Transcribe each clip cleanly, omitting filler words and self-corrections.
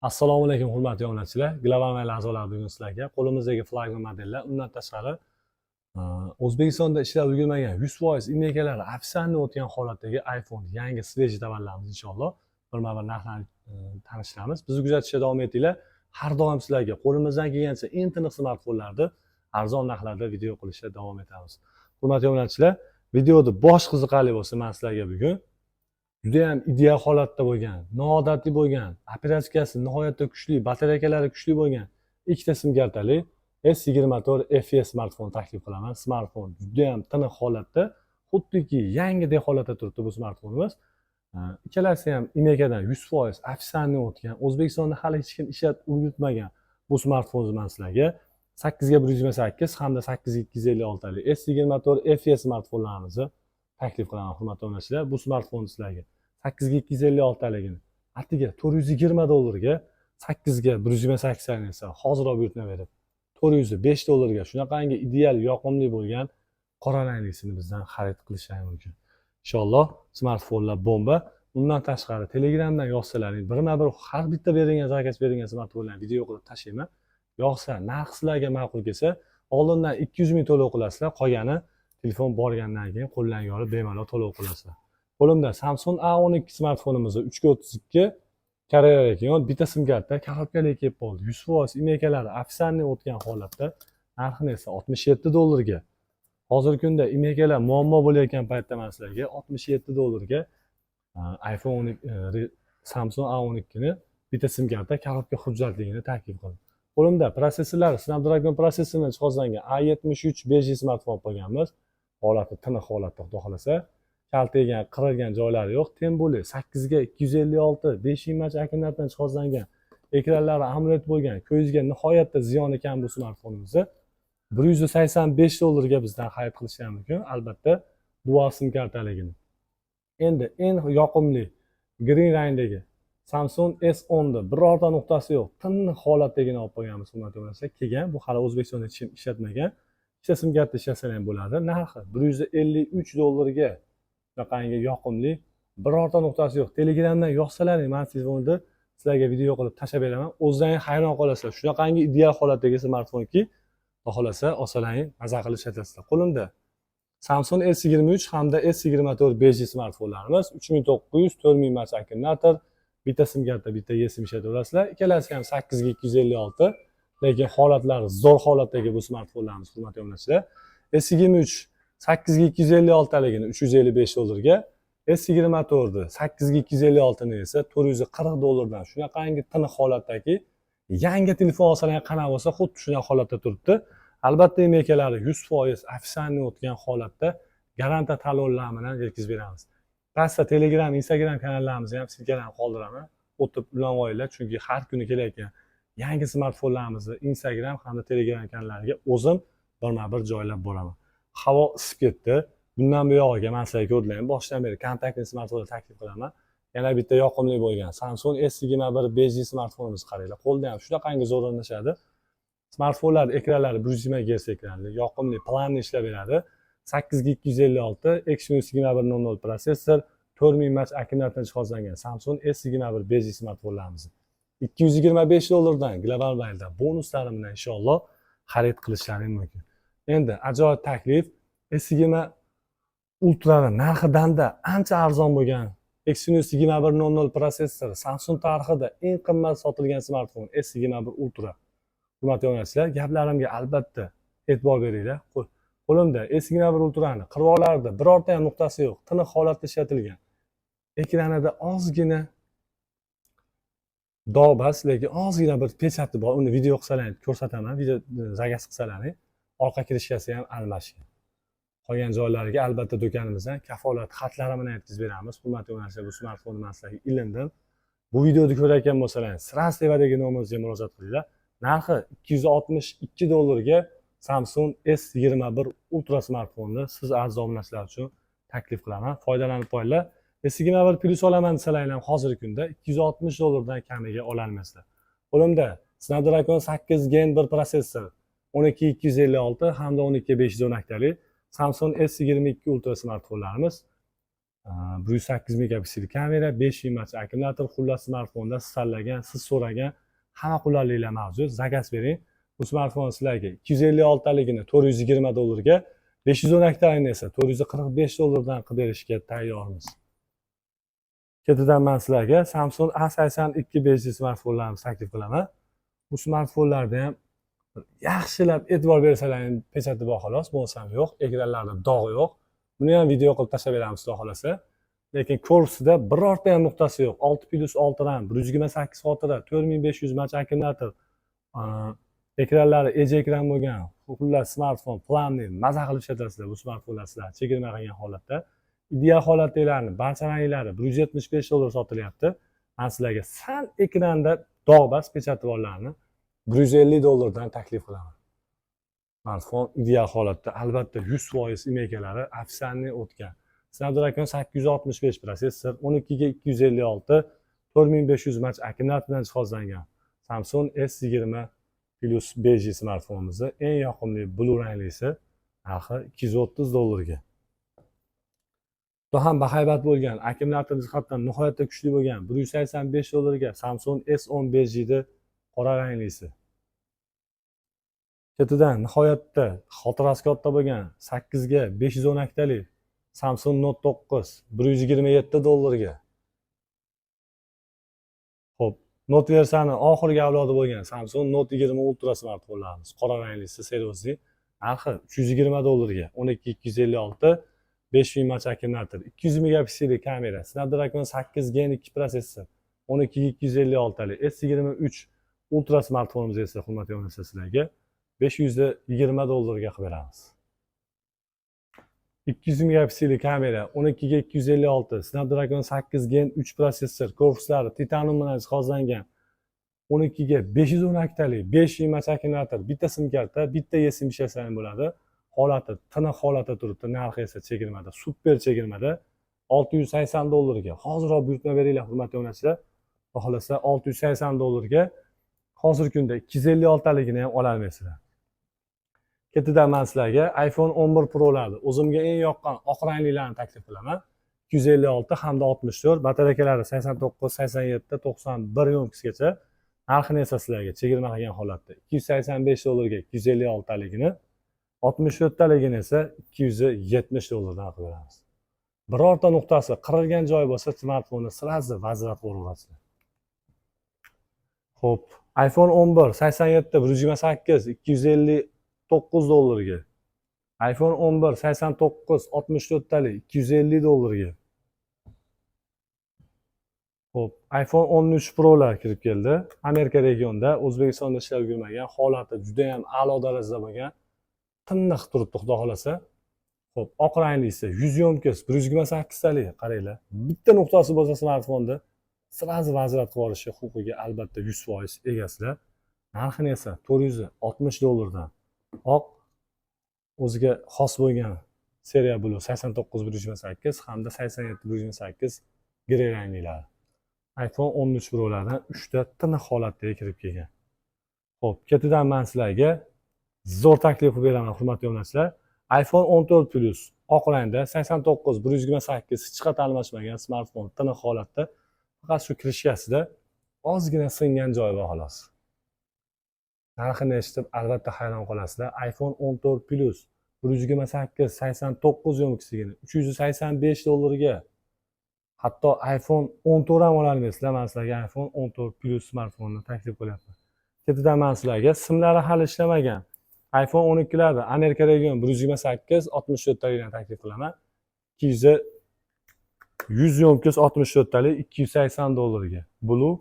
Assalomu alaykum hurmatli obunachilar. Global mail a'zolari bugun sizlarga qo'limizdagi flagman modellar, undan tashqari O'zbekistonda ishlab ulgurmagan 100% imekalar aksiyani o'tgan holatdagi iPhone yangi sveji tovarlarimiz inshaalloh birma-bir narxlarni tanishtiramiz. Bizni kuzatishda davom etinglar. Har doim sizlarga qo'limizdan kelgancha eng tiniq smartfonlarni arzon narxlarda video qilishda davom etamiz. Hurmatli obunachilar, videoda bosh qiziqarli bo'lsa, men sizlarga bugun juda ham ideal holatda bo'lgan, noodatiy bo'lgan, operatsiyasi nihoyatda kuchli, batareyakalari kuchli bo'lgan ikkita sim kartali S24 FE smartfon taklif qilaman. Smartfon juda ham tiniq holatda, xuddiki yangidek holatda turibdi bu smartfonimiz. Ikkalasi ham imekadan 100% ofitsialni o'tgan, O'zbekistonda hali hech kim ishlatib ulgurmagan bu smartfonni men sizlarga 8 ga 128 hamda 8 ga 256 talik S24 FE smartfonlarimizni taklif qilaman hurmatli obunachilar. Bu smartfonni sizlarga 8 ga 256 taligini atiga $420, 8 ga 128 taligini esa hoziroq buyurtma berib $405 shunaqangi ideal yoqimli bo'lgan qora ranglisini bizdan xarid qilishingiz mumkin. Inshaalloh smartfonlar bomba. Undan tashqari Telegramdan yozsalaring, birma-bir har bitta berilgan zakaz berilgan smartfonlarni video qilib tashlayman. Yoqsa, narx sizlarga ma'qul kelsa, oldindan 200 ming to'lov qilasizlar, qolgani telefon borgandan keyin qo'ldan yorib bemalol to'lov qilasizlar. Qo'limda Samsung A12 smartfonimizni 3x32 Koreyaga kelgan bitta sim karta korobkali kelib qoldi. 100% imekalari ofitsialni o'tgan holatda, narxini esa $67 ga. Hozirgi kunda imekalar muammo bo'layotgan paytda men sizlarga $67 ga iPhone Samsung A12 ni bitta sim karta korobka hujjatligini taklif qildim. Qo'limda prosessorlar Snapdragon prosessorini jihozlangan A73 5G smartfon qolganmiz. Holati tiniq holatda, xudo xolasa. Kaltagan, qirilgan joylari yo'q. Tem bo'li 8 ga 256 5 inch akkumulyatordan jihozlangan, ekranlari AMOLED bo'lgan, ko'zga nihoyatda ziyon ekan bu smartfonimizni $185 ga bizdan xarid qilishingiz mumkin. Albatta, dual sim kartaligini. Endi eng yoqimli green rangdagi Samsung S10 da birorta nuqtasi yo'q, tiniq holatdagini olib qo'yganmiz hurmatli obunachilar. Kelgan, bu hali O'zbekistonda hech kim ishlatmagan. Ikkita sim karta ishlasa ham bo'ladi. Narxi $153 ga. Shunaqangi yoqimli, birorta nuqtasi yo'q. Telegramdan yozsalaring, men telefonda sizlarga video qilib tashab beraman. O'zlaringiz hayron qolasizlar. Shunaqangi ideal holatdagi smartfonki, xudo xolasa olsalaring maza qilib ishlatasizlar. Qo'limda Samsung S23 hamda S24 5G smartfonlarimiz 3900 4000 mAh akkumulyator, bitta sim karta, bitta eSIM ishlataverasizlar. Ikkalasi ham 8 ga 256, lekin holatlari zo'r holatdagi bu smartfonlarimiz hurmatli obunachilar. S23 8 ga 256 taligini $355 ga, S24 ni 8 ga 256 ni esa $440 dan shunaqangi tiniq holatdagi yangi telefon olsalar qanaqa bo'lsa, xuddi shunaqa holatda turibdi. Albatta, imekalari 100% ofitsialni o'tgan holatda garanta talonlar bilan yetkazib beramiz. Pastda Telegram, Instagram kanallarimizni ham silkalarni qoldiraman. O'tib ulanib olinglar, chunki har kuni kelayotgan yangi smartfonlarimizni Instagram hamda Telegram kanallariga o'zim birma-bir joylab boraman. Havo isib ketdi. Bundan buyog'iga men sizlarga ko'rdilaring, boshdan beri kontaktli smartfonlar taklif qilaman. Yana bitta yoqimli bo'lgan Samsung S21 5G smartfonimiz qaranglar. Qo'lda ham shunaqangi zo'r o'rnashadi. Smartfonlar ekranlari 120 Hz ekranli, yoqimli, planli ishlab beradi. 8 ga 256 Exynos 2100 prosessor, 4000 mAh akkumulyatordan jihozlangan Samsung S21 5G smartfonlarimiz $225 dan global mailda bonuslari bilan inshaalloh xarid qilishlaring mumkin. Endi ajoyib taklif S20 Ultra'ning narxidan-da ancha arzon bo'lgan Exynos 2100 prosessor, Samsung tarixida eng qimmat sotilgan smartfon S21 Ultra. Hurmatli obunachilar, gaplarimga albatta e'tibor beringlar. Qo'limda S21 Ultra'ning qirg'oqlarida birorta ham nuqtasi yo'q, tiniq holatda ishlatilgan. Ekranida ozgina dog' bas, lekin ozgina bir pechati bor. Uni video qilsalaring ko'rsataman, video zakaz qilsalaring. Orqa kirishkasi ham almashgan. Qolgan joylariga albatta do'konimizdan kafolat xatlari bilan yetkazib beramiz. Hurmatli obunachilar, bu smartfonni men sizlarga ilindim. Bu videoni ko'rayotgan bo'lsalaringiz, sraz tevadagi nomerimizga murojaat qilinglar. Narxi $262 ga Samsung S21 Ultra smartfonni siz aziz obunachilar uchun taklif qilaman. Foydalanib qo'yinglar. S21 Plus olaman desalar ham hozirgi kunda $260 dan kamiga ola olmaysizlar. Qo'limda Snapdragon 8 Gen 1 prosessor, 12256 hamda 12512 talik Samsung S22 Ultra smartfonlarimiz 108 megapiksel kamera, 5 inch akkumulyator, xullas smartfonda siz tanlagan, siz so'ragan hamma qulayliklar mavjud. Zakaz bering. Bu smartfon sizlarga 256 taligini $420, 512 taligini esa $445 qilib berishga tayyormiz. Ketidan men sizlarga Samsung A82 5G smartfonlarni taklif qilaman. Bu smartfonlarda ham yaxshilab e'tibor bersalaring pechati bor xolos, bo'lsam yo'q, ekranlarda dog' yo'q. Buni ham video qilib tashlab beramiz xudo xolasa. Lekin korpusida birorta ham nuqtasi yo'q. 6+6 RAM, 128 xotira, 4500 mAh akkumulyator, ekranlari edge ekran bo'lgan, xullas smartfon planni maza qilib ishlatasizlar bu smartfonlar sizlar chegirma qilgan holatda. Ideal holatdagilarni barcha ranglari $175 sotilyapti. Men sizlarga sal ekranda dog' bas pechati borlarni $150 dan taklif qilaman. Smartfon ideal holatda, albatta 100% imekalari afsanniy o'tgan. Snapdragon 865 protsessor, 12 ga 256, 4500 mAh akkumulyator bilan jihozlangan Samsung S20 Plus 5G smartfonimizni eng yoqimli blue ranglisi narxi $230 ga. Juda ham bahaybat bo'lgan, akkumulyator jihatdan nihoyatda kuchli bo'lgan $185 ga Samsung S10 5G ni qora ranglisi. Ketidan nihoyatda xotirasi katta bo'lgan 8 ga 512 talik Samsung Note 9 $127 ga. Xo'p, Note versiyani oxirgi avlodi bo'lgan Samsung Note 20 Ultra smartfonlarimiz qora ranglisi seriozli narxi $320 ga. 12 256 5000 mAh akkumulyator, 200 megapikselli kamera, Snapdragon 8 Gen 2 protsessor, 12 256 talik S23 Ultra smartfonimiz esa hurmatli onalar sizlarga $520 ga qilib beramiz. 200 megapikselli kamera, 12 ga 256, Snapdragon 8 Gen 3 protsessor, korpuslari titanium bilan jihozlangan, 12 ga 512 talik 5000 mAh akkumulyator, bitta sim karta, bitta eSIM ishlasa ham bo'ladi. Holati tiniq holatda turibdi, narxi esa chegirmada, super chegirmada $680 ga. Hozirroq buyurtma beringlar hurmatli onachilar. Xohlasa $680 ga hozirgi kunda 256 taligini ham ololmaysizlar. Ketidan men sizlarga iPhone 11 Pro'larni o'zimga eng yoqqan oq ranglilarni taklif qilaman. 256 hamda 64, batareykalari 89, 87, 91 yo'mkisgacha. Narxini esa sizlarga chegirma qilgan holatda $285 ga 256 taligini, 64 taligini esa $270 dan qilib beramiz. Birorta nuqtasi qirilgan joy bo'lsa, smartfonni sirasi vazirab o'rg'asizlar. Xo'p, iPhone 11 87 128 $259 ga. iPhone 11 89 64 talik $250 ga. Xo'p, iPhone 13 Pro'lar kirib keldi. Amerika regionida O'zbekistonda ishlab yurmagan, holati juda ham a'lo darajada bo'lgan, tiniq turibdi xudo xolasa. Xo'p, oq ranglisi 100 yo'mkis 128 talik qaranglar. Bitta nuqtasi bo'lsa smartfonda sirasi vazirab qilib olishga huquqiga albatta 100% egasizlar. Narxini esa $460 dan. Oq o'ziga xos bo'lgan seriya blue 89 128 hamda 87 128 grey ranglilari. iPhone 13 Pro'lardan 3 ta tiniq holatdagi kirib kelgan. Xo'p, ketidan men sizlarga zo'r taklif qilib beraman hurmatli onachilar. iPhone 14 Plus oq rangda 89 128 hech qat almashmagan smartfon tiniq holatda, faqat shu kirishkasida ozgina singan joyi bor xolos. Narxini eshitib albatta hayron qolasizlar. iPhone 14 Plus 128 89 yo'mkisligini $385 ga. Hatto iPhone 14 ham ololmaysizlar. Men sizlarga iPhone 14 Plus smartfonni taklif qilyapman. Ketidan men sizlarga simlari hali ishlamagan iPhone 12larda Amerika region 128 64 talikdan taklif qilaman. 100 yo'mkis 64 talik $280 ga. Blue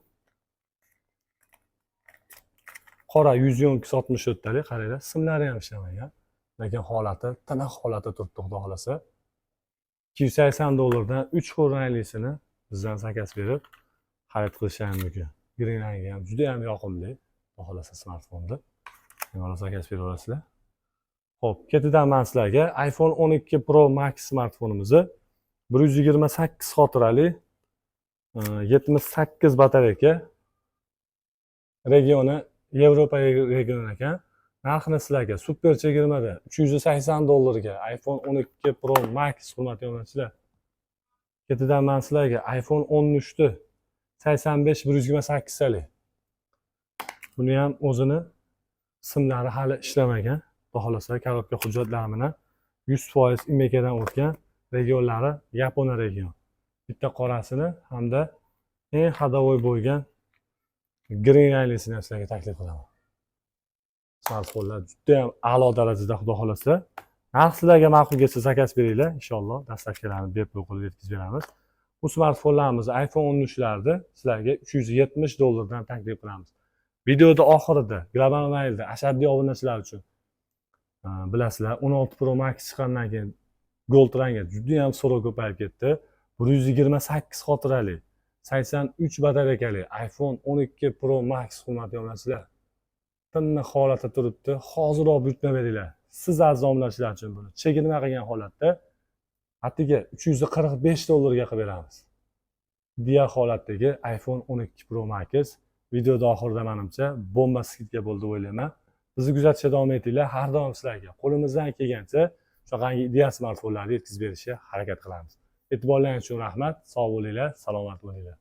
qora 100 yo'mkis 64 talik qaranglar, simlari ham ishlamagan. Lekin holati tiniq holatda turibdi xudo xolasa. $280 dan 3 xil ranglisini bizdan zakaz berib xarid qilishingiz mumkin. Green rangi ham juda ham yoqimli. Xudo xolasa smartfonda. Mana zakaz bera olasizlar. Xo'p, ketidan men sizlarga iPhone 12 Pro Max smartfonimizni 128 xotirali 78 batareyka regioni Yevropa regioni ekan. Narxini sizlarga super chegirmada $380 ga iPhone 12 Pro Max hurmatli onachilar Ketidan men sizlarga iPhone 13 ni 85 128 talik. Buni ham o'zini simlari hali ishlamagan. Xudo xolasa korobka hujjatlari bilan 100% imekadan o'tgan, regionlari Yaponiya regioni. Bitta qorasini hamda eng hadovoy bo'lgan green ranglisini sizlarga taklif qilaman. Smartfonlar juda ham a'lo darajada, xudo xolasa. Narx sizlarga ma'qul kelsa zakaz beringlar, inshaalloh dastlabkilarni bepul qilib yetkazib beramiz. Bu smartfonlarimiz iPhone 13larni sizlarga $370 dan taklif qilamiz. Videoda oxirida Global Mailda ashaddiy obunachilar uchun bilasizlar 16 Pro Max chiqqandan keyin Gold rangga juda ham so'rov ko'payib ketdi. 128 xotirali 83 batareykali iPhone 12 Pro Max hurmatli obunachilar. Tinni holatda turibdi. Hoziroq buyurtma beringlar. Siz aziz obunachilar uchun buni chegirma qilgan holatda attiga $345 ga qilib beramiz. Diğer holatdagi iPhone 12 Pro Max videoda oxirida menimcha bomba skidka bo'ldi deb o'ylayman. Bizni kuzatishda davom etinglar. Har doim sizlarga qo'limizdan kelgancha shunaqangi ideal smartfonlarni yetkazib berishga harakat qilamiz. E'tiborlaringiz uchun rahmat. Sog' bo'linglar, salomat bo'linglar.